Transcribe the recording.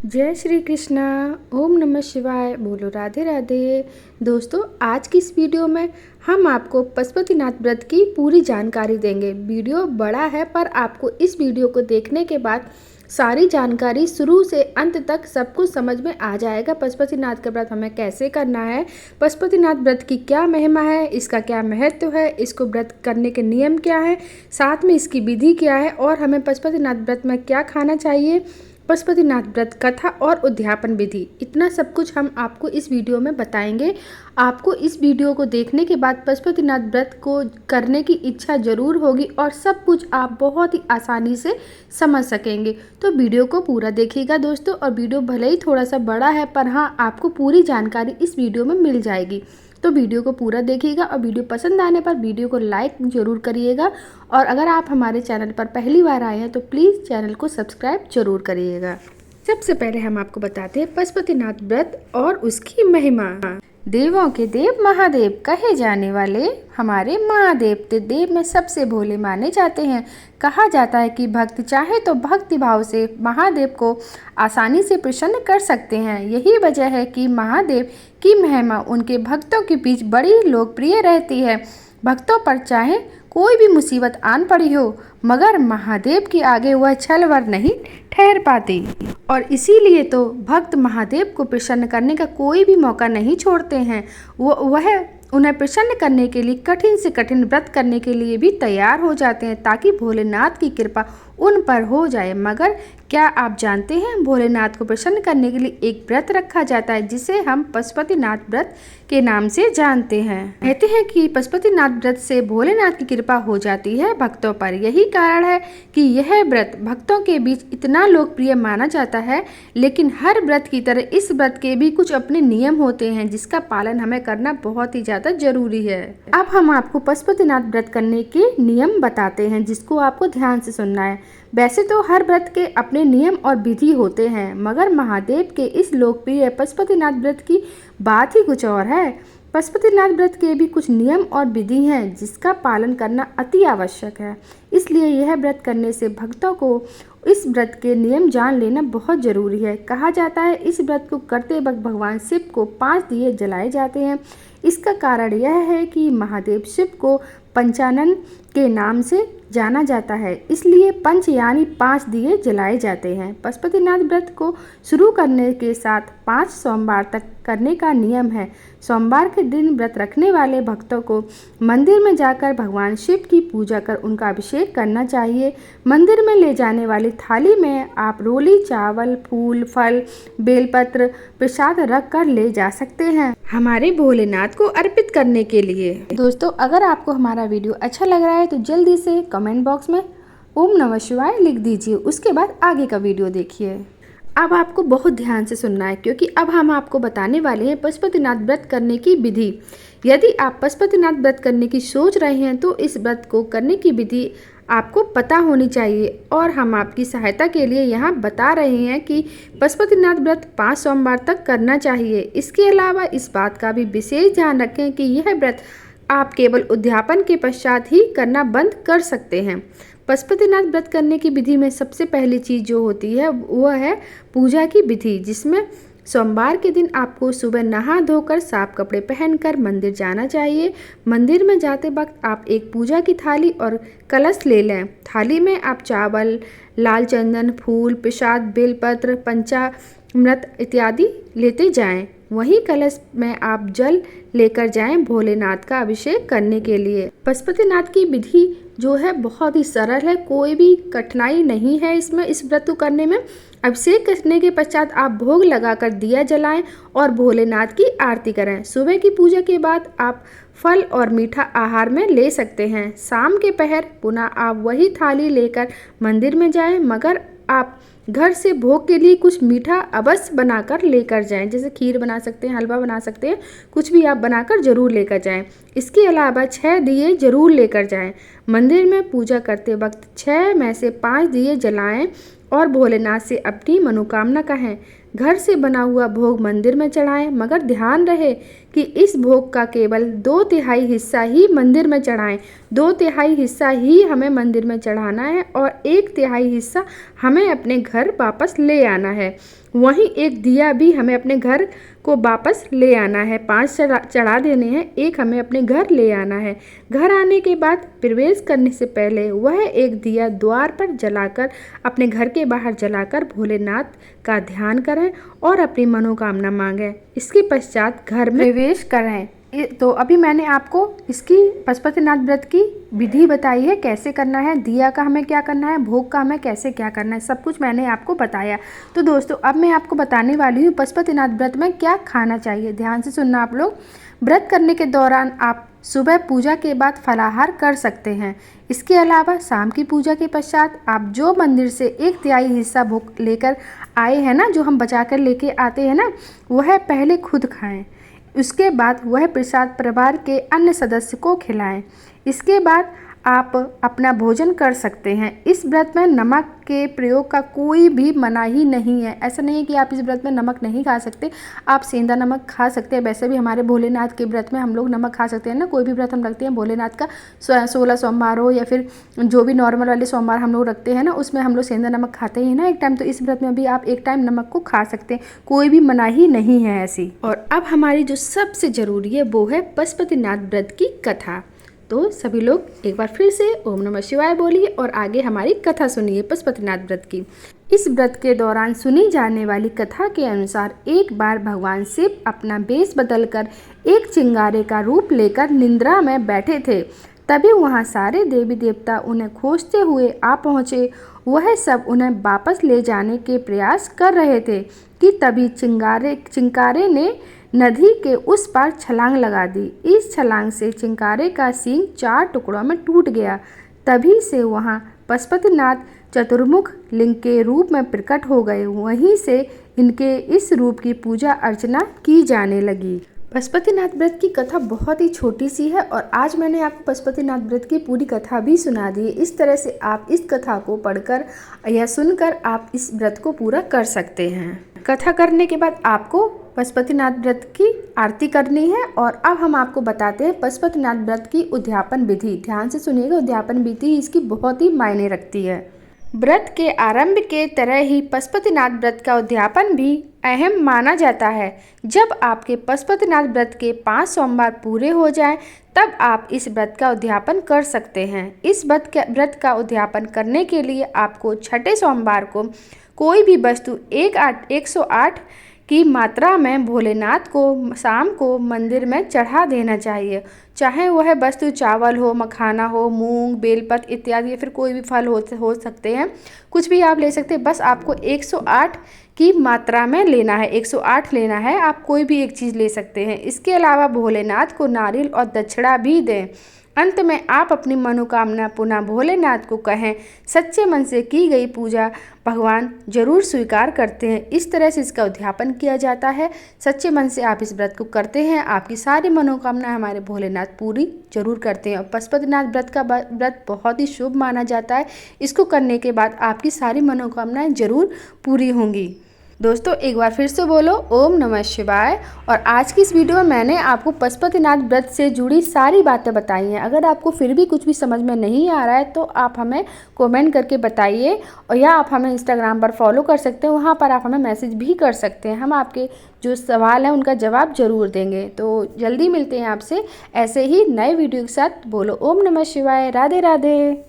जय श्री कृष्णा। ओम नमः शिवाय। बोलो राधे राधे। दोस्तों, आज की इस वीडियो में हम आपको पशुपतिनाथ व्रत की पूरी जानकारी देंगे। वीडियो बड़ा है पर आपको इस वीडियो को देखने के बाद सारी जानकारी शुरू से अंत तक सब कुछ समझ में आ जाएगा। पशुपतिनाथ का व्रत हमें कैसे करना है, पशुपतिनाथ व्रत की क्या महिमा है, इसका क्या महत्व है, इसको व्रत करने के नियम क्या है, साथ में इसकी विधि क्या है और हमें पशुपतिनाथ व्रत में क्या खाना चाहिए, पशुपतिनाथ व्रत कथा और उद्यापन विधि, इतना सब कुछ हम आपको इस वीडियो में बताएंगे। आपको इस वीडियो को देखने के बाद पशुपतिनाथ व्रत को करने की इच्छा जरूर होगी और सब कुछ आप बहुत ही आसानी से समझ सकेंगे। तो वीडियो को पूरा देखिएगा दोस्तों। और वीडियो भले ही थोड़ा सा बड़ा है पर हाँ, आपको पूरी जानकारी इस वीडियो में मिल जाएगी। तो वीडियो को पूरा देखिएगा और वीडियो पसंद आने पर वीडियो को लाइक जरूर करिएगा। और अगर आप हमारे चैनल पर पहली बार आए हैं तो प्लीज़ चैनल को सब्सक्राइब जरूर करिएगा। सबसे पहले हम आपको बताते हैं पशुपतिनाथ व्रत और उसकी महिमा। देवों के देव महादेव कहे जाने वाले हमारे महादेव देव में सबसे भोले माने जाते हैं। कहा जाता है कि भक्त चाहे तो भक्ति भाव से महादेव को आसानी से प्रसन्न कर सकते हैं। यही वजह है कि महादेव की महिमा उनके भक्तों के बीच बड़ी लोकप्रिय रहती है। भक्तों पर चाहे कोई भी मुसीबत आन पड़ी हो, मगर महादेव के आगे वह छलवर नहीं ठहर पाती और इसीलिए तो भक्त महादेव को प्रसन्न करने का कोई भी मौका नहीं छोड़ते हैं। वह उन्हें प्रसन्न करने के लिए कठिन से कठिन व्रत करने के लिए भी तैयार हो जाते हैं ताकि भोलेनाथ की कृपा उन पर हो जाए। मगर क्या आप जानते हैं, भोलेनाथ को प्रसन्न करने के लिए एक व्रत रखा जाता है जिसे हम पशुपतिनाथ व्रत के नाम से जानते हैं। कहते हैं कि पशुपतिनाथ व्रत से भोलेनाथ की कृपा हो जाती है भक्तों पर। यही कारण है कि यह व्रत भक्तों के बीच इतना लोकप्रिय माना जाता है। लेकिन हर व्रत की तरह इस व्रत के भी कुछ अपने नियम होते हैं जिसका पालन हमें करना बहुत ही ज्यादा जरूरी है। अब हम आपको पशुपतिनाथ व्रत करने के नियम बताते हैं जिसको आपको ध्यान से सुनना है। वैसे तो हर व्रत के अपने नियम और विधि होते हैं, मगर महादेव के इस लोकप्रिय पशुपतिनाथ व्रत की बात ही कुछ और है। पशुपतिनाथ व्रत के भी कुछ नियम और विधि हैं जिसका पालन करना अति आवश्यक है। इसलिए यह व्रत करने से भक्तों को इस व्रत के नियम जान लेना बहुत जरूरी है। कहा जाता है इस व्रत को करते वक्त भगवान शिव को 5 दिए जलाए जाते हैं। इसका कारण यह है कि महादेव शिव को पंचानन के नाम से जाना जाता है, इसलिए पंच यानी 5 दिए जलाए जाते हैं। पशुपतिनाथ व्रत को शुरू करने के साथ 5 सोमवार तक करने का नियम है। सोमवार के दिन व्रत रखने वाले भक्तों को मंदिर में जाकर भगवान शिव की पूजा कर उनका अभिषेक करना चाहिए। मंदिर में ले जाने वाली थाली में आप रोली, चावल, फूल, फल, बेलपत्र, प्रसाद रख कर ले जा सकते हैं हमारे भोलेनाथ को अर्पित करने के लिए। दोस्तों, अगर आपको हमारा वीडियो अच्छा लग रहा है तो जल्दी से कमेंट बॉक्स में ओम नमः शिवाय लिख दीजिए। उसके बाद आगे का वीडियो देखिए। अब आपको बहुत ध्यान से सुनना है क्योंकि अब हम आपको बताने वाले हैं पशुपतिनाथ व्रत करने की विधि। यदि आप पशुपतिनाथ व्रत करने की सोच रहे हैं तो इस व्रत को करने की विधि आपको पता होनी चाहिए और हम आपकी सहायता के लिए यहाँ बता रहे हैं कि पशुपतिनाथ व्रत 5 सोमवार तक करना चाहिए। इसके अलावा इस बात का भी विशेष ध्यान रखें कि यह व्रत आप केवल उद्यापन के पश्चात ही करना बंद कर सकते हैं। पशुपतिनाथ व्रत करने की विधि में सबसे पहली चीज़ जो होती है वह है पूजा की विधि, जिसमें सोमवार के दिन आपको सुबह नहा धोकर साफ कपड़े पहनकर मंदिर जाना चाहिए। मंदिर में जाते वक्त आप एक पूजा की थाली और कलश ले लें। थाली में आप चावल, लाल चंदन, फूल, प्रसाद, बेलपत्र, पंचामृत इत्यादि लेते जाएं। वहीं कलश में आप जल लेकर जाएं भोलेनाथ का अभिषेक करने के लिए। पशुपतिनाथ की विधि जो है बहुत ही सरल है, कोई भी कठिनाई नहीं है इसमें। इस व्रत को करने में अभिषेक करने के पश्चात आप भोग लगाकर दिया जलाएं और भोलेनाथ की आरती करें। सुबह की पूजा के बाद आप फल और मीठा आहार में ले सकते हैं। शाम के पहर पुनः आप वही थाली लेकर मंदिर में जाएं, मगर आप घर से भोग के लिए कुछ मीठा अवश्य बनाकर लेकर जाएं। जैसे खीर बना सकते हैं, हलवा बना सकते हैं, कुछ भी आप बनाकर जरूर लेकर जाएं। इसके अलावा 6 दिए जरूर लेकर जाएं। मंदिर में पूजा करते वक्त 6 में से 5 दिए जलाएं और भोलेनाथ से अपनी मनोकामना कहें। घर से बना हुआ भोग मंदिर में चढ़ाएं, मगर ध्यान रहे कि इस भोग का केवल 2/3 हिस्सा ही मंदिर में चढ़ाएं। 2/3 हिस्सा ही हमें मंदिर में चढ़ाना है और 1/3 हिस्सा हमें अपने घर वापस ले आना है। वहीं एक दिया भी हमें अपने घर को वापस ले आना है। 5 चढ़ा देने हैं, 1 हमें अपने घर ले आना है। घर आने के बाद प्रवेश करने से पहले वह एक दिया द्वार पर जलाकर, अपने घर के बाहर जलाकर भोलेनाथ का ध्यान करें और अपनी मनोकामना मांगें। इसके पश्चात घर में प्रवेश करें। तो अभी मैंने आपको इसकी पशुपतिनाथ व्रत की विधि बताई है, कैसे करना है, दिया का हमें क्या करना है, भोग का हमें कैसे क्या करना है, सब कुछ मैंने आपको बताया। तो दोस्तों अब मैं आपको बताने वाली हूँ पशुपतिनाथ व्रत में क्या खाना चाहिए। ध्यान से सुनना आप लोग। व्रत करने के दौरान आप सुबह पूजा के बाद फलाहार कर सकते हैं। इसके अलावा शाम की पूजा के पश्चात आप जो मंदिर से 1/3 हिस्सा भोग लेकर आए हैं ना, जो हम बचा कर लेके आते हैं ना, वह पहले खुद खाएं। उसके बाद वह प्रसाद परिवार के अन्य सदस्य को खिलाएं। इसके बाद आप अपना भोजन कर सकते हैं। इस व्रत में नमक के प्रयोग का कोई भी मनाही नहीं है। ऐसा नहीं है कि आप इस व्रत में नमक नहीं खा सकते, आप सेंधा नमक खा सकते हैं। वैसे भी हमारे भोलेनाथ के व्रत में हम लोग नमक खा सकते हैं ना। कोई भी व्रत हम रखते हैं भोलेनाथ का, 16 सोमवार हो या फिर जो भी नॉर्मल वाले सोमवार हम लोग रखते हैं ना, उसमें हम लोग सेंधा नमक खाते ही ना एक टाइम। तो इस व्रत में भी आप एक टाइम नमक को खा सकते हैं, कोई भी मनाही नहीं है ऐसी। और अब हमारी जो सबसे ज़रूरी है वो है पशुपतिनाथ व्रत की कथा। तो सभी लोग एक बार फिर से ओम नमः शिवाय बोलिए और आगे हमारी कथा सुनिए पशुपतिनाथ व्रत की। इस व्रत के दौरान सुनी जाने वाली कथा के अनुसार एक बार भगवान शिव अपना वेश बदलकर एक चिंगारे का रूप लेकर निद्रा में बैठे थे। तभी वहां सारे देवी देवता उन्हें खोजते हुए आ पहुँचे। वह सब उन्हें वापस ले जाने के प्रयास कर रहे थे कि तभी चिंकारे ने नदी के उस पार छलांग लगा दी। इस छलांग से चिंकारे का सींग 4 टुकड़ों में टूट गया। तभी से वहां पशुपतिनाथ चतुर्मुख लिंग के रूप में प्रकट हो गए। वहीं से इनके इस रूप की पूजा अर्चना की जाने लगी। पशुपतिनाथ व्रत की कथा बहुत ही छोटी सी है और आज मैंने आपको पशुपतिनाथ व्रत की पूरी कथा भी सुना दी है। इस तरह से आप इस कथा को पढ़कर या सुनकर आप इस व्रत को पूरा कर सकते हैं। कथा करने के बाद आपको पशुपतिनाथ व्रत की आरती करनी है। और अब हम आपको बताते हैं पशुपतिनाथ व्रत की उद्यापन विधि। ध्यान से सुनिएगा, उद्यापन विधि इसकी बहुत ही मायने रखती है। व्रत के आरंभ के तरह ही पशुपतिनाथ व्रत का उद्यापन भी अहम माना जाता है। जब आपके पशुपतिनाथ व्रत के 5 सोमवार पूरे हो जाएं, तब आप इस व्रत का उद्यापन कर सकते हैं। इस व्रत का उद्यापन करने के लिए आपको छठे सोमवार को कोई भी वस्तु 108 की मात्रा में भोलेनाथ को शाम को मंदिर में चढ़ा देना चाहिए। चाहे वह वस्तु चावल हो, मखाना हो, मूंग, बेलपत्र इत्यादि या फिर कोई भी फल हो सकते हैं, कुछ भी आप ले सकते हैं। बस आपको 108 की मात्रा में लेना है, 108 लेना है। आप कोई भी एक चीज़ ले सकते हैं। इसके अलावा भोलेनाथ को नारियल और दक्षिणा भी दें। अंत में आप अपनी मनोकामना पुनः भोलेनाथ को कहें। सच्चे मन से की गई पूजा भगवान जरूर स्वीकार करते हैं। इस तरह से इसका उद्यापन किया जाता है। सच्चे मन से आप इस व्रत को करते हैं, आपकी सारी मनोकामना हमारे भोलेनाथ पूरी जरूर करते हैं। और पशुपतिनाथ व्रत का व्रत बहुत ही शुभ माना जाता है। इसको करने के बाद आपकी सारी मनोकामनाएं जरूर पूरी होंगी। दोस्तों एक बार फिर से बोलो ओम नमः शिवाय। और आज की इस वीडियो में मैंने आपको पशुपतिनाथ व्रत से जुड़ी सारी बातें बताई हैं। अगर आपको फिर भी कुछ भी समझ में नहीं आ रहा है तो आप हमें कमेंट करके बताइए, और या आप हमें इंस्टाग्राम पर फॉलो कर सकते हैं, वहाँ पर आप हमें मैसेज भी कर सकते हैं। हम आपके जो सवाल हैं उनका जवाब जरूर देंगे। तो जल्दी मिलते हैं आपसे ऐसे ही नए वीडियो के साथ। बोलो ओम नमः शिवाय। राधे राधे।